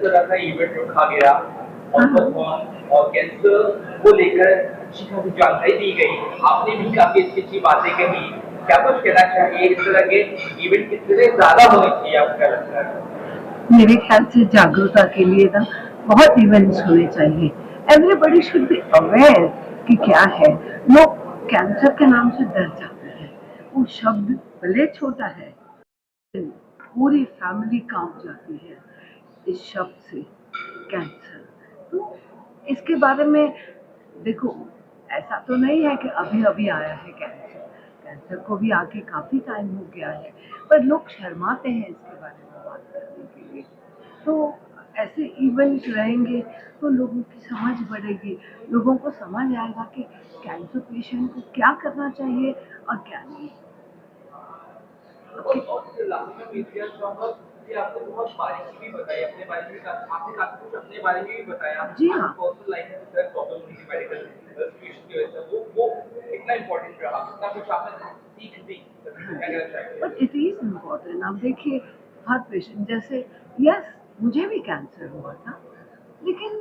तरह का इवेंट रखा गया और कैंसर को लेकर अच्छी खासी जानकारी दी गई, आपने भी काफी अच्छी अच्छी बातें कही। क्या कुछ कहना चाहिए, इस तरह के इवेंट कितने ज्यादा होने चाहिए आपको क्या लगता है? मेरे ख्याल से जागरूकता के लिए ना बहुत इवेंट्स होने चाहिए। एवरीबडी शुड बी अवेयर कि क्या है। लोग कैंसर के नाम से डर जाते हैं। वो शब्द भले छोटा है, पूरी फैमिली कांप जाती है इस शब्द से, कैंसर। तो इसके बारे में देखो, ऐसा तो नहीं है कि अभी अभी आया है कैंसर। कैंसर को भी आके काफी टाइम हो गया है, पर लोग शर्माते हैं इसके बारे में बात करने के लिए। तो ऐसे इवेंट्स रहेंगे तो लोगों की समझ बढ़ेगी, लोगों को समझ आएगा कि कैंसर पेशेंट को क्या करना चाहिए और क्या नहीं। आपने बहुत बारीकी भी बताई, अपने बारे में आपने काफी कुछ अपने बारे में भी बताया। जी हाँ। पर्सनल लाइफ में प्रॉब्लम हुई थी मेडिकल सिचुएशन की वजह से, वो कितना इम्पोर्टेंट रहा, कितना कुछ आपने सीख दी, क्या कहना चाहिए? But it is important. आप देखिए, हर पेशेंट, जैसे यस मुझे भी कैंसर हुआ था, लेकिन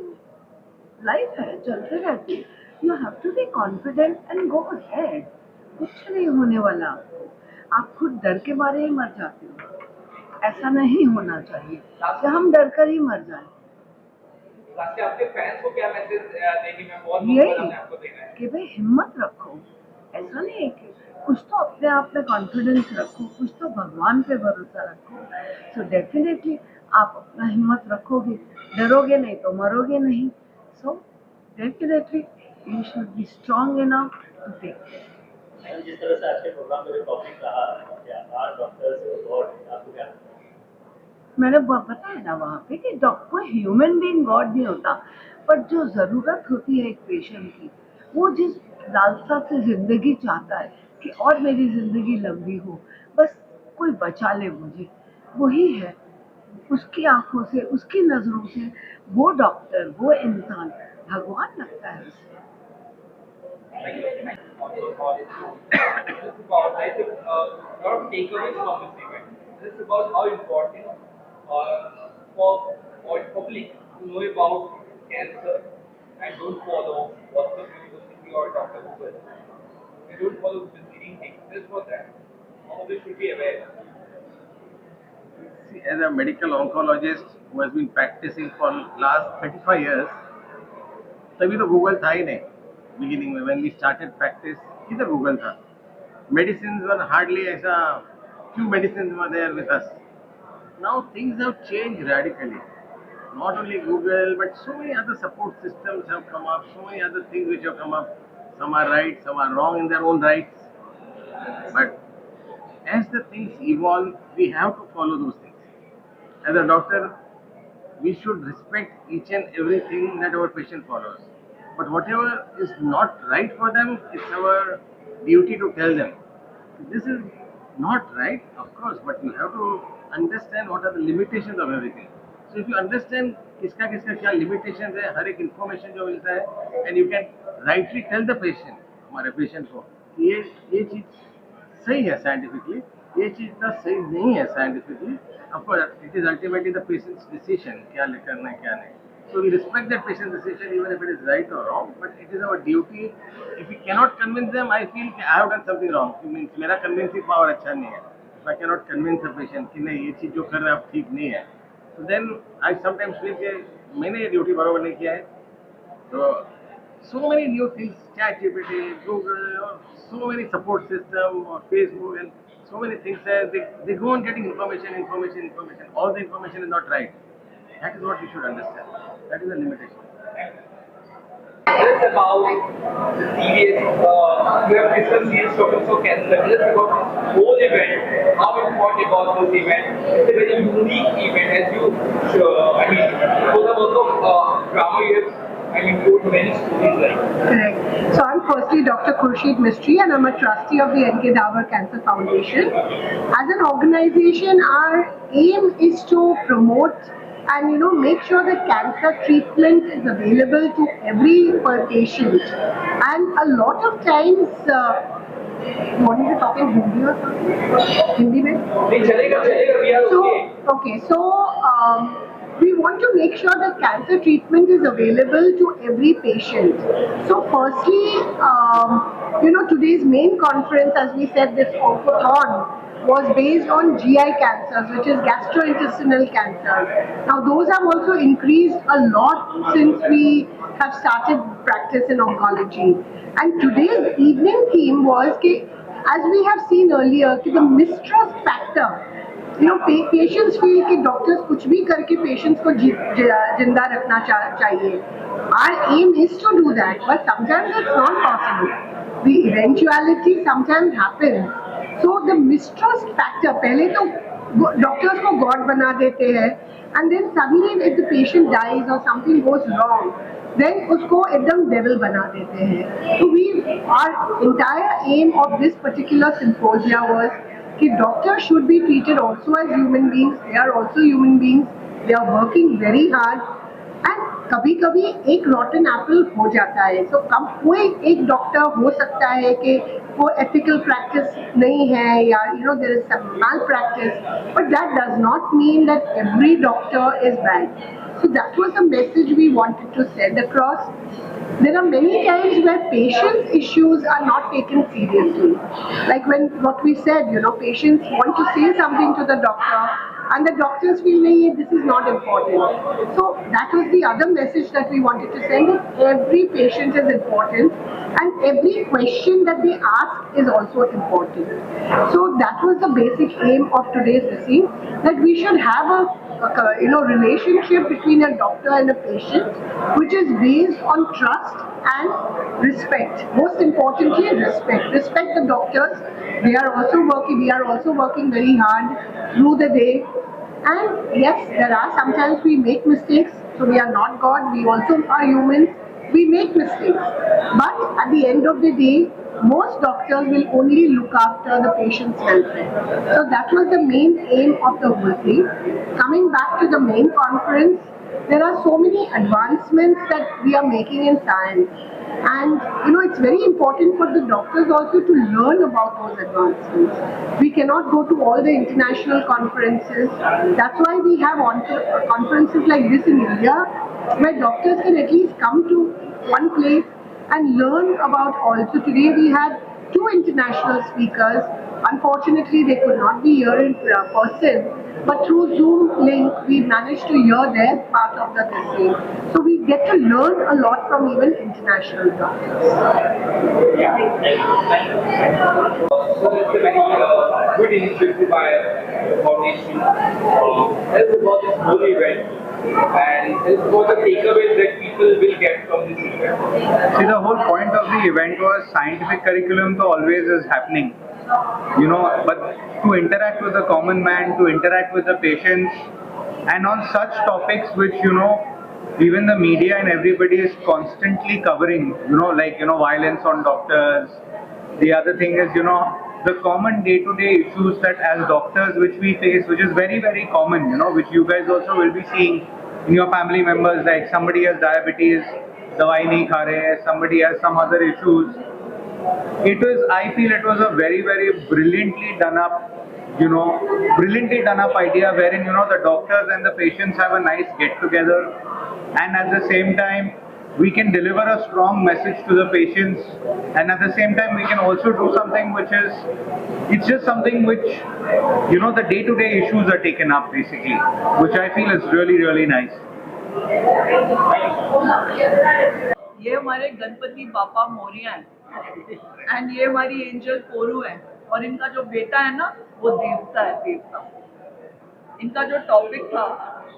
लाइफ है, चलते रहते। You have to be confident and go ahead. कुछ नहीं होने वाला आपको। आप खुद डर के मारे ही मर जाते हो। ऐसा नहीं होना चाहिए कि हम डर कर ही मर जाएं। आपके फैंस को क्या मैसेज देंगे? मैं बहुत यही आपको देना है कि भाई हिम्मत रखो। ऐसा नहीं है कि कुछ तो अपने आप में कॉन्फिडेंस रखो, कुछ तो भगवान पे भरोसा रखो। सो डेफिनेटली आप अपना हिम्मत रखोगे, डरोगे नहीं तो मरोगे नहीं। So definitely you should be strong enough to take care. जिस तरह से आपके प्रोग्राम में जो टॉपिक रहा, क्या डॉक्टर्स गॉड, आपको क्या लगता है? मैंने बताया ना वहाँ पे कि कोई ह्यूमन बीइंग गॉड नहीं होता, पर जो ज़रूरत होती है एक पेशेंट की, वो जिस लालसा से ज़िंदगी चाहता है कि और मेरी ज़िंदगी लंबी हो, बस कोई बचा ले मुझे, वही है। उसकी आंखों से, उसकी नज़रों से वो डॉक्टर, वो इंसान भगवान लगता है उसे। lot of takeaways from this event. This is about how important for all public to know about cancer and don't follow what's the university or Dr. Google. And don't follow misleading things. This was that. All of this should be aware. See, as a medical oncologist who has been practicing for last 35 years, तभी तो Google था ही नहीं beginning में। When we started practice, किधर Google था? Medicines were hardly, ऐसा few medicines were there with us. Now things have changed radically. Not only Google, but so many other support systems have come up, so many other things which have come up. Some are right, some are wrong in their own rights. But as the things evolve, we have to follow those things. As a doctor, we should respect each and everything that our patient follows. But whatever is not right for them, it's our duty to tell them. This is not right, of course, but you have to understand what are the limitations of everything. So if you understand किसका किसका क्या limitations है, हर एक information जो मिलता है, and you can rightly tell the patient, हमारे patient को ये चीज सही है scientifically, ये चीज ना सही नहीं है scientifically. Of course, it is ultimately the patient's decision क्या करना है क्या नहीं. So we respect that patient's decision even if it is right or wrong, but it is our duty. If we cannot convince them, I feel I have done something wrong. It means मेरा convincing power अच्छा नहीं है. If I cannot convince a patient कि नहीं ये चीज जो कर रहा है अब ठीक नहीं है, so then I sometimes feel कि मैंने ये ड्यूटी बराबर नहीं किया है. So many new things, ChatGPT, Google, or so many support system, or Facebook, and so many things there. They go on getting information. All the information is not right. That is what you should understand. That is the limitation. Just about the serious, you have discussed serious topics of cancer. Just about this whole event, how important about this event. It's a very unique event, as you, I mean, because of also drama, you have, I mean, told many stories like. Correct. So I'm firstly Dr. Khurshid Mistry, and I'm a trustee of the N.K. Dawar Cancer Foundation. As an organization, our aim is to promote and make sure that cancer treatment is available to every patient. And a lot of times, what is it talking Hindi or something? Hindi mein? नहीं चलेगा, we are So okay. okay, so we want to make sure that cancer treatment is available to every patient. So firstly, today's main conference, as we said, this Oncothon, was based on GI cancers, which is gastrointestinal cancers. Now those have also increased a lot since we have started practice in oncology. And today's evening theme was, as we have seen earlier, the mistrust factor. Patients feel कि doctors कुछ भी करके patients को जिंदा रखना चाहिए. Our aim is to do that, but sometimes it's not possible. The eventuality sometimes happens. So the mistrust factor, पहले तो डॉक्टर्स को गॉड बना देते हैं, and then suddenly if the patient dies or something goes wrong, then उसको एकदम devil बना देते हैं. So our entire aim of this particular symposia was कि doctors should be treated also as human beings. They are also human beings. They are working very hard. And कभी-कभी एक rotten apple हो जाता है. So कोई एक doctor हो सकता है कि वो ethical practice नहीं है या there is some malpractice. But that does not mean that every doctor is bad. So that was the message we wanted to send across. There are many times where patients' issues are not taken seriously. Like what we said, patients want to say something to the doctor and the doctors feel, "Nahi, this is not important." So that was the other message that we wanted to send. Every patient is important and every question that they ask is also important. So that was the basic aim of today's thing, that we should have a relationship between a doctor and a patient, which is based on trust and respect. Most importantly, respect. Respect the doctors. They are also working. We are also working very hard through the day. And yes, there are sometimes we make mistakes. So we are not God. We also are humans. We make mistakes. But at the end of the day, most doctors will only look after the patient's welfare. So that was the main aim of the whole thing. Coming back to the main conference, there are so many advancements that we are making in science. And it's very important for the doctors also to learn about those advancements. We cannot go to all the international conferences. That's why we have conferences like this in India, where doctors can at least come to one place and learn about all. So today we had 2 international speakers. Unfortunately, they could not be here in person, but through Zoom link, we managed to hear their part of the thing. So we get to learn a lot from even international doctors. So that's a very good initiative by the foundation. Tell us about this whole event and tell us about the takeaways that people will get from this event. See, the whole point of the event was scientific curriculum so always is happening, but to interact with the common man, to interact with the patients, and on such topics which, even the media and everybody is constantly covering, like, violence on doctors. The other thing is, the common day-to-day issues that as doctors which we face, which is very, very common, which you guys also will be seeing in your family members, like somebody has diabetes, dawai nahi kha rahe hai, somebody has some other issues. I feel it was a very, very brilliantly done up idea wherein, the doctors and the patients have a nice get together, and at the same time, we can deliver a strong message to the patients, and at the same time, we can also do something which is, it's just something which, the day-to-day issues are taken up basically, which I feel is really, really nice. ये हमारे गणपति बापा मोरिया हैं and ये हमारी angel कोरू है और इनका जो बेटा है ना वो देवता है. देवता इनका जो टॉपिक था,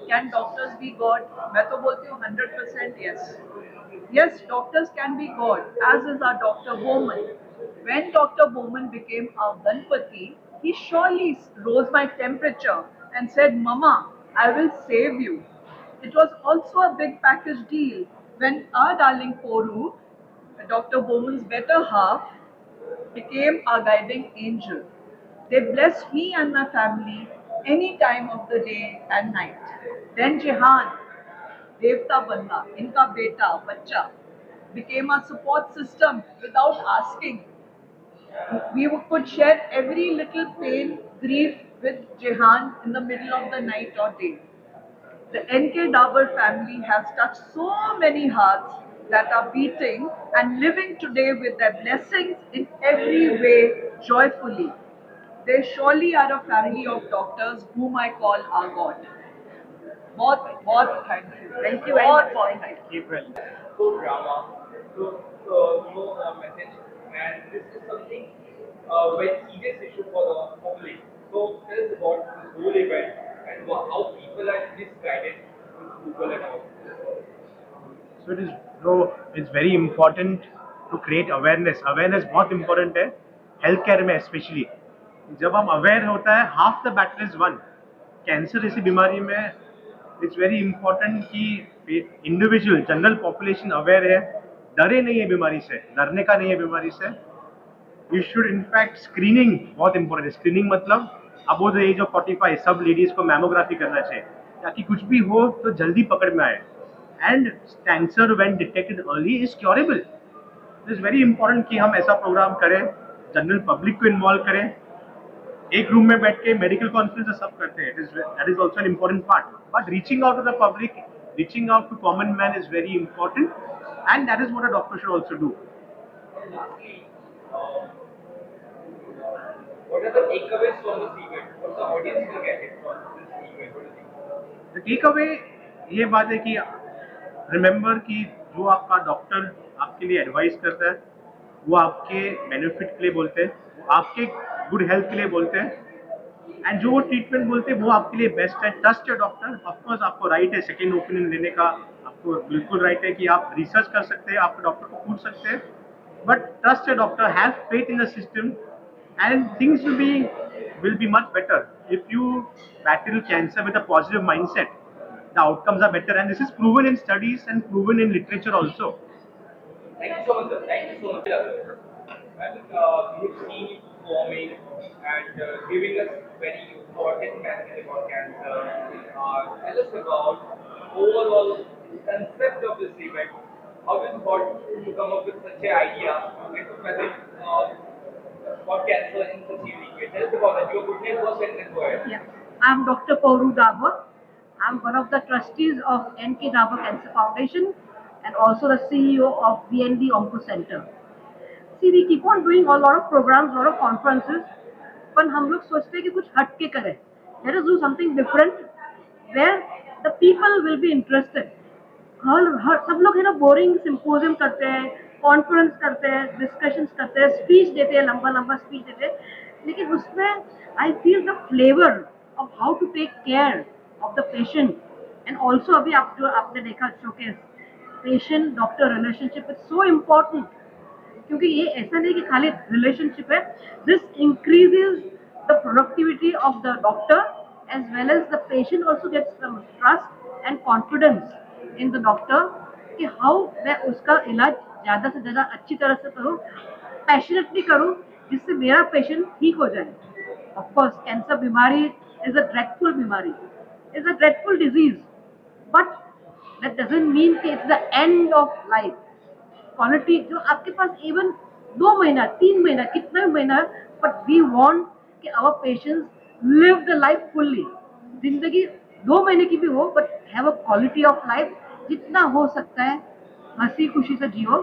कैन डॉक्टर्स बी गॉड, मैं तो बोलती हूँ 100% yes, doctors can be God, as is our Dr. Bowman. When Dr. Bowman became our Ganpati, he surely rose my temperature and said, "Mama, I will save you." It was also a big package deal when our darling Poru, Dr. Bowman's better half, became our guiding angel. They blessed me and my family any time of the day and night. Then Jehan, Devta Banna, Inka Beta, Bacha, became our support system without asking. We could share every little pain, grief with Jehan in the middle of the night or day. The NK Dabur family has touched so many hearts that are beating and living today with their blessings in every way joyfully. They surely are a family of doctors whom I call our God. बहुत बहुत thank you. Thank you very बहुत much. बहुत thank you. Keep well. So drama, so no message, and this is something very serious issue for the public. So tell us about this whole event and how people are misguided with Google and all. So it is, bro, it's very important to create awareness. Awareness बहुत important है, healthcare में especially. जब हम aware होता है, half the battle is won. Cancer जैसी बीमारी में it's very important कि individual, general population aware है, डरे नहीं है बीमारी से, डरने का नहीं है बीमारी से. You should in fact screening बहुत important है. Screening मतलब above the age of 45 सब लेडीज को मैमोग्राफी करना चाहिए ताकि कुछ भी हो तो जल्दी पकड़ में आए. And cancer when detected early is curable. It is very important कि हम ऐसा प्रोग्राम करें, जनरल पब्लिक को इन्वॉल्व करें. एक रूम में बैठ के मेडिकल कॉन्फ्रेंस सब करते हैं. That is also an important part. But reaching out to the public, reaching out to common man is very important, and that is what a doctor should also do. Lastly, what are the takeaways from this event? What the audience will get it from this event? What do you think? The takeaway ये बात है कि remember कि जो आपका doctor आपके लिए advice करता है वो आपके बेनिफिट के लिए बोलते हैं, वो आपके गुड हेल्थ के लिए बोलते हैं, एंड जो वो ट्रीटमेंट बोलते हैं वो आपके लिए बेस्ट है. Trust your doctor. ऑफकोर्स आपको राइट है सेकेंड ओपिनियन लेने का, आपको बिल्कुल राइट है कि आप रिसर्च कर सकते हैं, आपके डॉक्टर को पूछ सकते हैं, but trust your doctor, have faith in the system, and things will be much better if you battle cancer with a positive mindset. The outcomes are better, and this is proven in studies and proven in literature also. Thank you so much, sir. Thank you so much. And you've seen performing and giving us very important message about cancer. Tell us about overall concept of this event. How is thought to come up with such an idea and to present about cancer in such a unique way? Tell us about that. Your good name first and then go ahead. Yeah. I'm Dr. Poru Dabur. I'm one of the trustees of NK Dabur Cancer Foundation and also the CEO of VND Onco Center. See, we keep on doing a lot of programs, a lot of conferences, पर हम लोग सोचते हैं कि कुछ हट के करें. Let us do something different where the people will be interested. हर सब लोग है ना बोरिंग सिम्पोजियम करते हैं, कॉन्फ्रेंस करते हैं, डिस्कशंस करते हैं, स्पीच देते हैं, लंबा लंबा स्पीच देते हैं, लेकिन उसमें I feel the flavour of how to take care of the patient. And also अभी आप जो आपने देखा showcase, patient doctor relationship is so important, क्योंकि ये ऐसा नहीं कि खाली रिलेशनशिप है. This increases the productivity of the doctor as well as the patient also gets trust and confidence in the doctor कि हाउ मैं उसका इलाज ज़्यादा से ज़्यादा अच्छी तरह से करूँ, पैशनेटली करूँ, जिससे मेरा पेशेंट ठीक हो जाए. ऑफकोर्स कैंसर बीमारी इज अ ड्रेडफुल बीमारी, is a dreadful disease, but that doesn't mean कि it's the end of life. Quality जो आपके पास इवन 2 महीना 3 महीना कितना भी महीना, बट वी वांट कि our patients live the life fully. जिंदगी 2 महीने की भी हो but have a quality of life. जितना हो सकता है हंसी खुशी से जियो.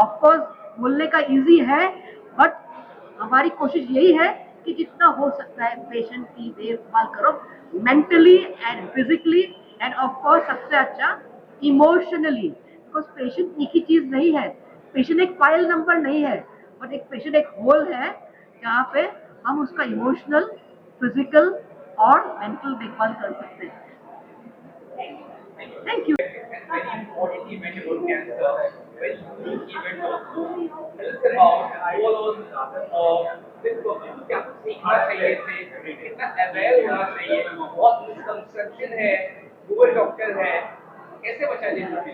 ऑफकोर्स बोलने का इजी है, बट हमारी कोशिश यही है कि जितना हो सकता है पेशेंट की देखभाल करो, mentally and physically and of course सबसे अच्छा इमोशनली. बिकॉज पेशेंट एक ही चीज नहीं है, पेशेंट एक फाइल नंबर नहीं है, बट एक पेशेंट एक होल है जहाँ पे हम उसका इमोशनल, फिजिकल और मेंटल देखभाल कर सकते हैं. Thank you. And very important event about cancer, very unique event also. Tell us about overall this problem. क्या कुछ सीखना चाहिए इससे, कितना अवेयर होना चाहिए, बहुत मिसकंसेप्शन है, गूगल डॉक्टर है, कैसे बचा जाए इससे?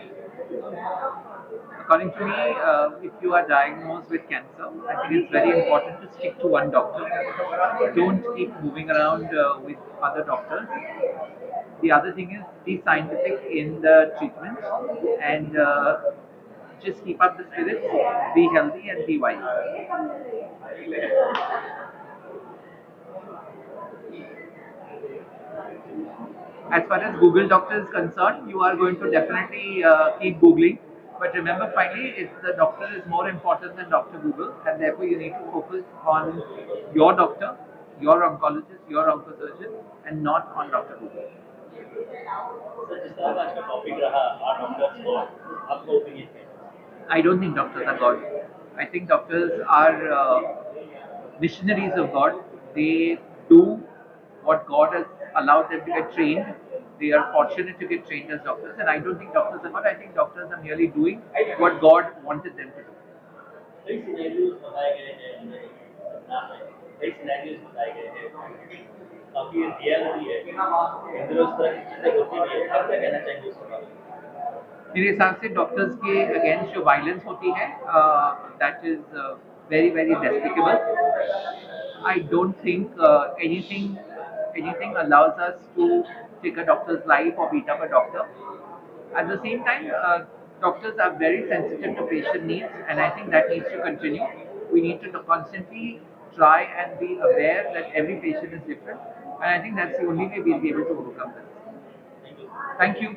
According to me, if you are diagnosed with cancer, I think it's very important to stick to one doctor. Don't keep moving around with other doctors. The other thing is be scientific in the treatment and just keep up the spirits, be healthy and be wise. As far as Google Doctor is concerned, you are going to definitely keep Googling. But remember, finally, the doctor is more important than Dr. Google, and therefore you need to focus on your doctor, your oncologist, your oncosurgeon, and not on Dr. Google. Sir जिस तरह का आज का topic रहा are doctors God आपका opinion है I don't think doctors are God. I think doctors are missionaries of God. They do what God has allowed them to get trained. They are fortunate to get trained as doctors, and I don't think doctors are God. I think doctors are merely doing what God wanted them to do. कई scenarios बताए गए हैं हमें सपना में कई scenarios बताए गए हैं काफी रियलिटी है इंद्र उस तरह की चीजें होती भी है आप क्या कहना चाहेंगे उसके बारे में मेरे हिसाब से डॉक्टर्स के अगेंस्ट जो वायलेंस होती है that is very very despicable I don't think anything allows us to take a doctor's life और beat up a doctor at the same time doctors are very sensitive to patient needs and I think that needs to continue. We need to constantly try and be aware that every patient is different and I think that's the only way we'll be able to overcome this. Thank you.